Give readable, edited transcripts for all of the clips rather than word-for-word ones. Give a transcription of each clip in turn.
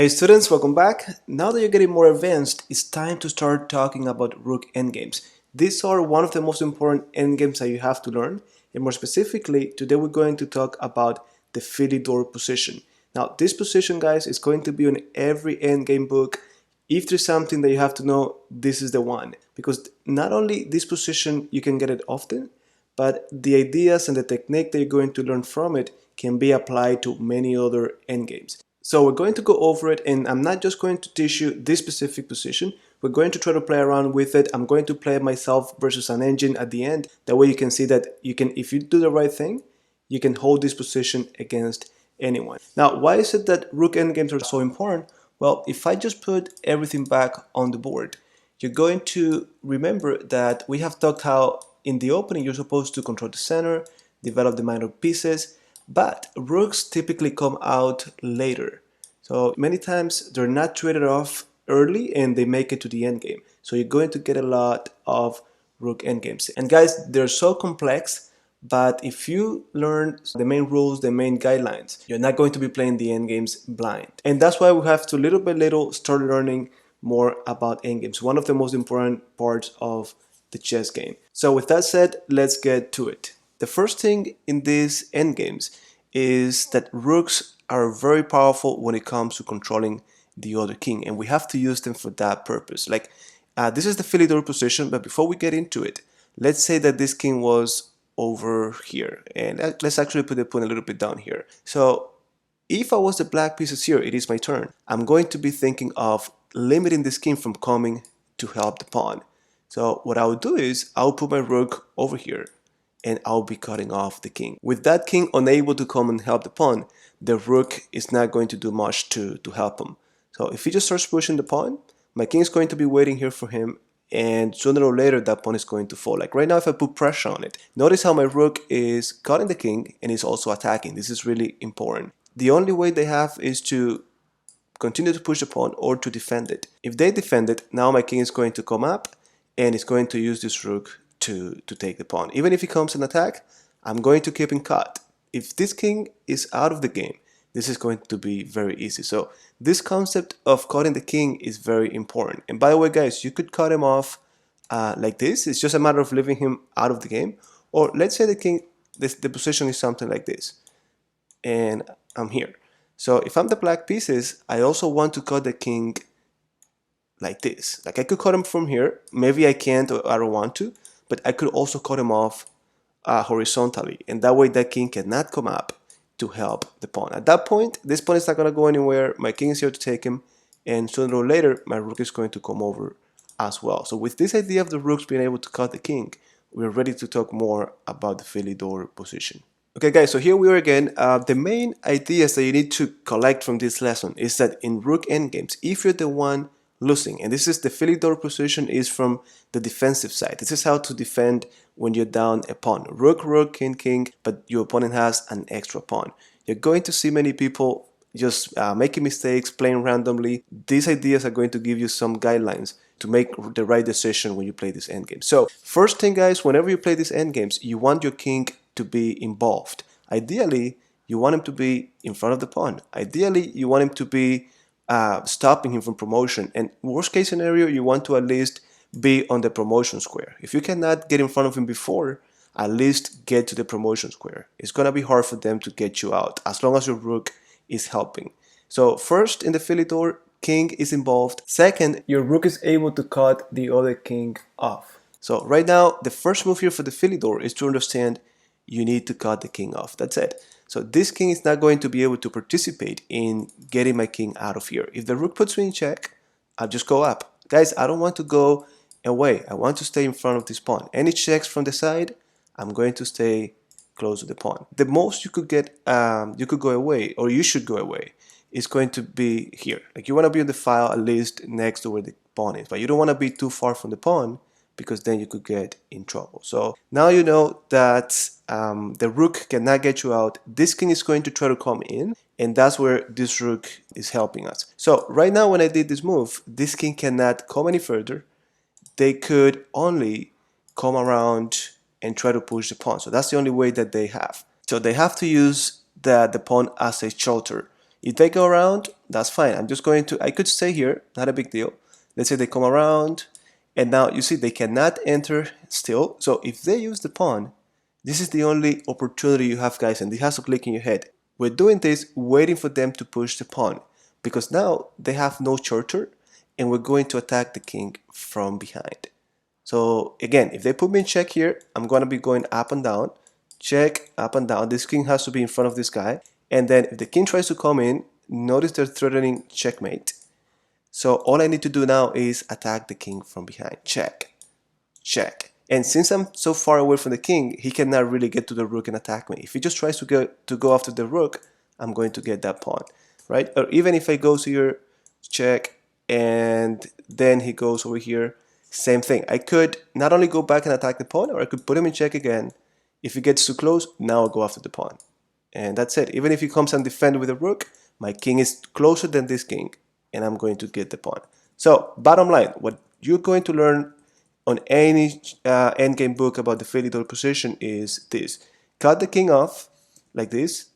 Hey students, welcome back. Now that you're getting more advanced, it's time to start talking about Rook endgames. These are one of the most important endgames that you have to learn, and more specifically, today we're going to talk about the Philidor position. Now, this position, guys, is going to be on every endgame book. If there's something that you have to know, this is the one. Because not only this position, you can get it often, but the ideas and the technique that you're going to learn from it can be applied to many other endgames. So we're going to go over it, and I'm not just going to teach you this specific position. We're going to try to play around with it. I'm going to play myself versus an engine at the end. That way you can see that you can, if you do the right thing, you can hold this position against anyone. Now, why is it that Rook endgames are so important? Well, if I just put everything back on the board, you're going to remember that we have talked how in the opening you're supposed to control the center, develop the minor pieces, but rooks typically come out later. So many times they're not traded off early and they make it to the end game. So you're going to get a lot of rook endgames. And guys, they're so complex, but if you learn the main rules, the main guidelines, you're not going to be playing the endgames blind. And that's why we have to little by little start learning more about endgames, one of the most important parts of the chess game. So with that said, let's get to it. The first thing in these endgames is that rooks are very powerful when it comes to controlling the other king, and we have to use them for that purpose. Like this is the Philidor position, but before we get into it, let's say that this king was over here, and let's actually put the pawn a little bit down here. So if I was the black pieces here, it is my turn. I'm going to be thinking of limiting this king from coming to help the pawn. So what I would do is I'll put my rook over here and I'll be cutting off the king. With that king unable to come and help the pawn, the rook is not going to do much to help him. So if he just starts pushing the pawn, my king is going to be waiting here for him, and sooner or later that pawn is going to fall. Like right now, if I put pressure on it, notice how my rook is cutting the king and is also attacking. This is really important. The only way they have is to continue to push the pawn or to defend it. If they defend it, now my king is going to come up and is going to use this rook to take the pawn. Even if he comes and attack, I'm going to keep him cut. If this king is out of the game, this is going to be very easy. So this concept of cutting the king is very important. And by the way, guys, you could cut him off like this. It's just a matter of leaving him out of the game. Or let's say the king, the position is something like this, and I'm here. So if I'm the black pieces, I also want to cut the king like this. Like I could cut him from here. Maybe I can't or I don't want to, but I could also cut him off horizontally. And that way that king cannot come up to help the pawn. At that point, this pawn is not going to go anywhere. My king is here to take him. And sooner or later, my rook is going to come over as well. So with this idea of the rooks being able to cut the king, we're ready to talk more about the Philidor position. Okay guys, so here we are again. The main ideas that you need to collect from this lesson is that in rook endgames, if you're the one losing, and this is the Philidor position is from the defensive side. This is how to defend when you're down a pawn. Rook, rook, king, king, but your opponent has an extra pawn. You're going to see many people just making mistakes, playing randomly. These ideas are going to give you some guidelines to make the right decision when you play this endgame. So first thing guys, whenever you play these endgames, you want your king to be involved. Ideally, you want him to be in front of the pawn. Ideally, you want him to be stopping him from promotion. And worst case scenario, you want to at least be on the promotion square. If you cannot get in front of him before, at least get to the promotion square. It's going to be hard for them to get you out as long as your rook is helping. So first in the Philidor, king is involved. Second, your rook is able to cut the other king off. So right now, the first move here for the Philidor is to understand you need to cut the king off. That's it. So this king is not going to be able to participate in getting my king out of here. If the rook puts me in check, I'll just go up. Guys, I don't want to go away. I want to stay in front of this pawn. Any checks from the side, I'm going to stay close to the pawn. The most you could get, you could go away, or you should go away, is going to be here. Like you want to be on the file at least next to where the pawn is, but you don't want to be too far from the pawn because then you could get in trouble. So now you know that the rook cannot get you out. This king is going to try to come in, and that's where this rook is helping us. So right now when I did this move, this king cannot come any further. They could only come around and try to push the pawn. So that's the only way that they have. So they have to use the pawn as a shelter If they go around, that's fine. I could stay here, not a big deal. Let's say they come around, and now you see they cannot enter still. So if they use the pawn, this is the only opportunity you have, guys, and this has to click in your head. We're doing this waiting for them to push the pawn because now they have no charter and we're going to attack the king from behind. So again, if they put me in check here, I'm going to be going up and down, check, up and down. This king has to be in front of this guy. And then if the king tries to come in, notice they're threatening checkmate. So all I need to do now is attack the king from behind. Check, check. And since I'm so far away from the king, he cannot really get to the rook and attack me. If he just tries to go after the rook, I'm going to get that pawn, right? Or even if I go here, check, and then he goes over here, same thing. I could not only go back and attack the pawn, or I could put him in check again. If he gets too close, now I'll go after the pawn. And that's it. Even if he comes and defend with a rook, my king is closer than this king, and I'm going to get the pawn. So, bottom line, what you're going to learn on any endgame book about the Philidor position is this. Cut the king off, like this,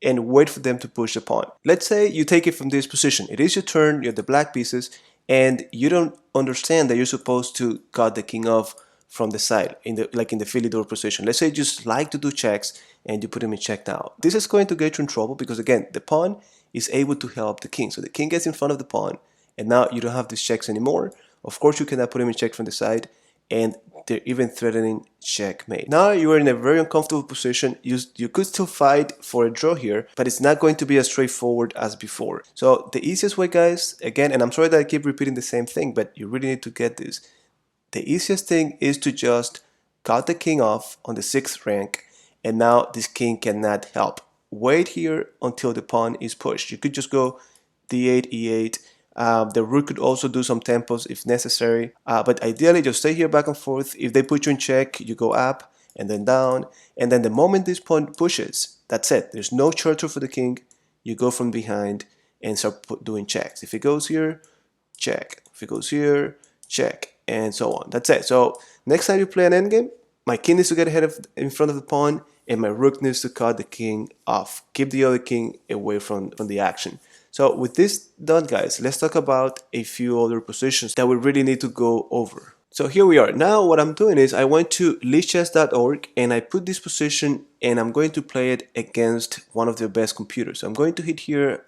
and wait for them to push the pawn. Let's say you take it from this position. It is your turn, you have the black pieces, and you don't understand that you're supposed to cut the king off from the side, like in the Philidor position. Let's say you just like to do checks and you put him in check now. This is going to get you in trouble because again, the pawn is able to help the king. So the king gets in front of the pawn and now you don't have these checks anymore. Of course, you cannot put him in check from the side and they're even threatening checkmate. Now you are in a very uncomfortable position. You could still fight for a draw here, but it's not going to be as straightforward as before. So the easiest way, guys, again, and I'm sorry that I keep repeating the same thing, but you really need to get this. The easiest thing is to just cut the king off on the 6th rank, and now this king cannot help. Wait here until the pawn is pushed. You could just go d8, e8. The rook could also do some tempos if necessary, but ideally just stay here back and forth. If they put you in check, you go up and then down, and then the moment this pawn pushes, that's it. There's no charter for the king. You go from behind and start doing checks. If it goes here, check. If it goes here, check, and so on. That's it. So next time you play an endgame, my king needs to get in front of the pawn, and my rook needs to cut the king off. Keep the other king away from the action. So with this done, guys, let's talk about a few other positions that we really need to go over. So here we are. Now what I'm doing is I went to lichess.org and I put this position and I'm going to play it against one of their best computers. So I'm going to hit here,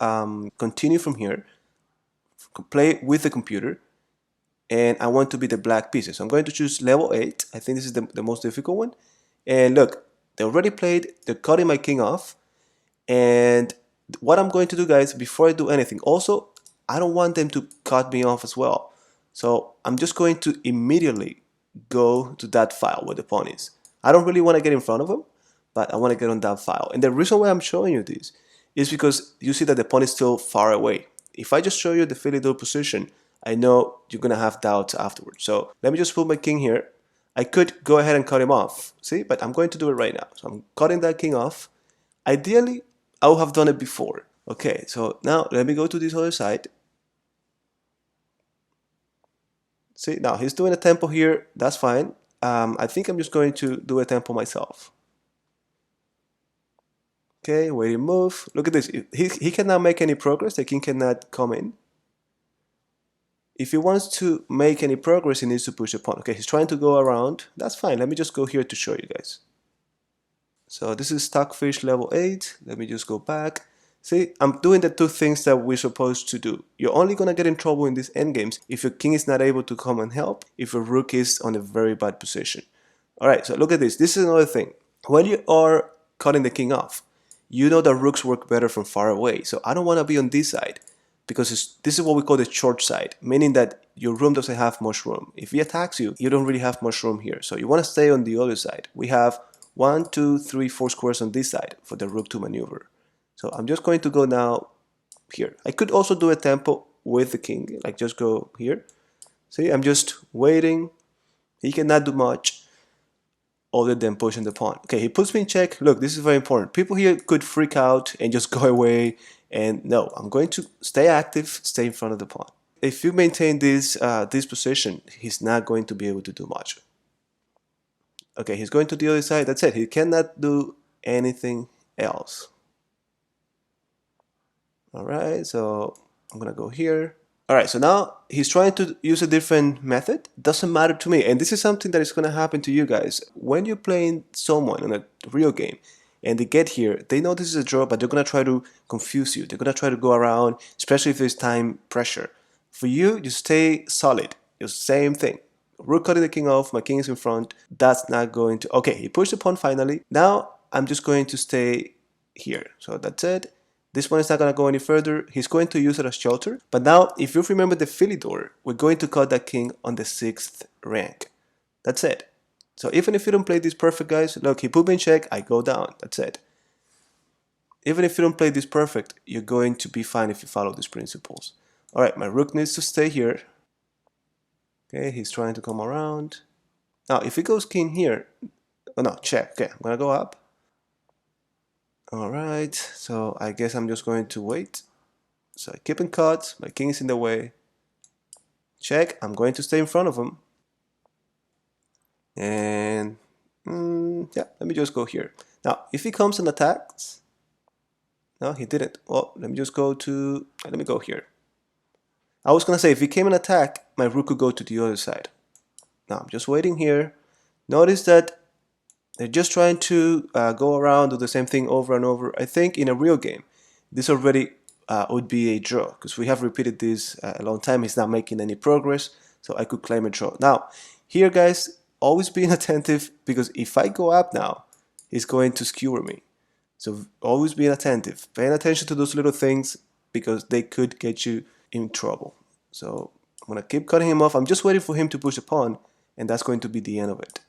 continue from here, play with the computer, and I want to be the black pieces. So I'm going to choose level 8. I think this is the most difficult one. And look, they already played, they're cutting my king off. And what I'm going to do, guys, before I do anything, also, I don't want them to cut me off as well. So I'm just going to immediately go to that file where the pawn is. I don't really want to get in front of them, but I want to get on that file. And the reason why I'm showing you this is because you see that the pawn is still far away. If I just show you the Philidor position, I know you're going to have doubts afterwards. So let me just put my king here. I could go ahead and cut him off, see, but I'm going to do it right now. So I'm cutting that king off. Ideally, I would have done it before. Okay, so now let me go to this other side. See, now he's doing a tempo here. That's fine. I think I'm just going to do a tempo myself. Okay, waiting move. Look at this. He cannot make any progress. The king cannot come in. If he wants to make any progress, he needs to push a pawn. Okay, he's trying to go around. That's fine. Let me just go here to show you guys. So this is Stockfish level 8. Let me just go back. See, I'm doing the two things that we're supposed to do. You're only going to get in trouble in these endgames if your king is not able to come and help, if your rook is on a very bad position. Alright, so look at this. This is another thing. When you are cutting the king off, you know that rooks work better from far away. So I don't want to be on this side because this is what we call the short side, meaning that your room doesn't have much room. If he attacks you, you don't really have much room here. So you want to stay on the other side. We have 1, 2, 3, 4 squares on this side for the rook to maneuver. So I'm just going to go now here. I could also do a tempo with the king, like just go here. See, I'm just waiting. He cannot do much other than pushing the pawn. Okay, he puts me in check. Look, this is very important. People here could freak out and just go away. And no, I'm going to stay active, stay in front of the pawn. If you maintain this position, he's not going to be able to do much. Okay, he's going to the other side. That's it. He cannot do anything else. All right, so I'm gonna go here. All right, so now he's trying to use a different method. Doesn't matter to me. And this is something that is gonna happen to you guys. When you're playing someone in a real game and they get here, they know this is a draw, but they're gonna try to confuse you. They're gonna try to go around, especially if there's time pressure. For you, you stay solid. It's the same thing. Rook cutting the king off, my king is in front. That's not going to... Okay, he pushed the pawn finally. Now I'm just going to stay here. So that's it. This one is not going to go any further. He's going to use it as shelter. But now, if you remember the Philidor, we're going to cut that king on the 6th rank. That's it. So even if you don't play this perfect, guys, look, he put me in check, I go down. That's it. Even if you don't play this perfect, you're going to be fine if you follow these principles. All right, my rook needs to stay here. Okay, he's trying to come around. Now, if he goes king here, oh no, check. Okay, I'm gonna go up. All right, so I guess I'm just going to wait. So I keep in cut, my king is in the way. Check, I'm going to stay in front of him. And yeah, let me just go here. Now, if he comes and attacks, no, he didn't. Well, let me just go to, let me go here. I was gonna say, if he came and attack, my rook could go to the other side. Now, I'm just waiting here. Notice that they're just trying to go around, do the same thing over and over. I think in a real game, this already would be a draw because we have repeated this a long time. He's not making any progress, so I could claim a draw. Now, here, guys, always being attentive because if I go up now, he's going to skewer me. So always being attentive, paying attention to those little things because they could get you in trouble. So I'm gonna keep cutting him off. I'm just waiting for him to push a pawn, and that's going to be the end of it.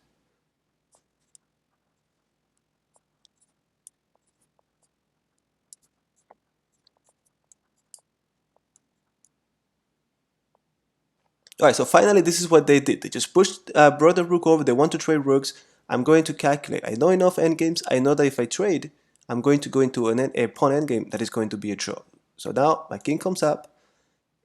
Alright, so finally this is what they did. They just pushed brought the rook over. They want to trade rooks. I'm going to calculate. I know enough endgames. I know that if I trade, I'm going to go into a pawn endgame that is going to be a draw. So now my king comes up,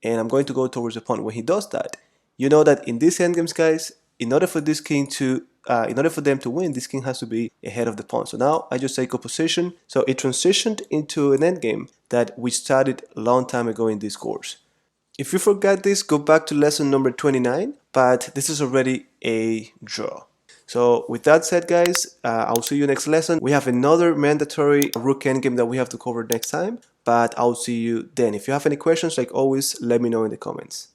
and I'm going to go towards the pawn. When he does that, you know that in these endgames, guys, in order for this king to, in order for them to win, this king has to be ahead of the pawn. So now I just take a position. So it transitioned into an endgame that we started a long time ago in this course. If you forgot this, go back to lesson number 29, but this is already a draw. So with that said, guys, I'll see you next lesson. We have another mandatory rook endgame that we have to cover next time, but I'll see you then. If you have any questions, like always, let me know in the comments.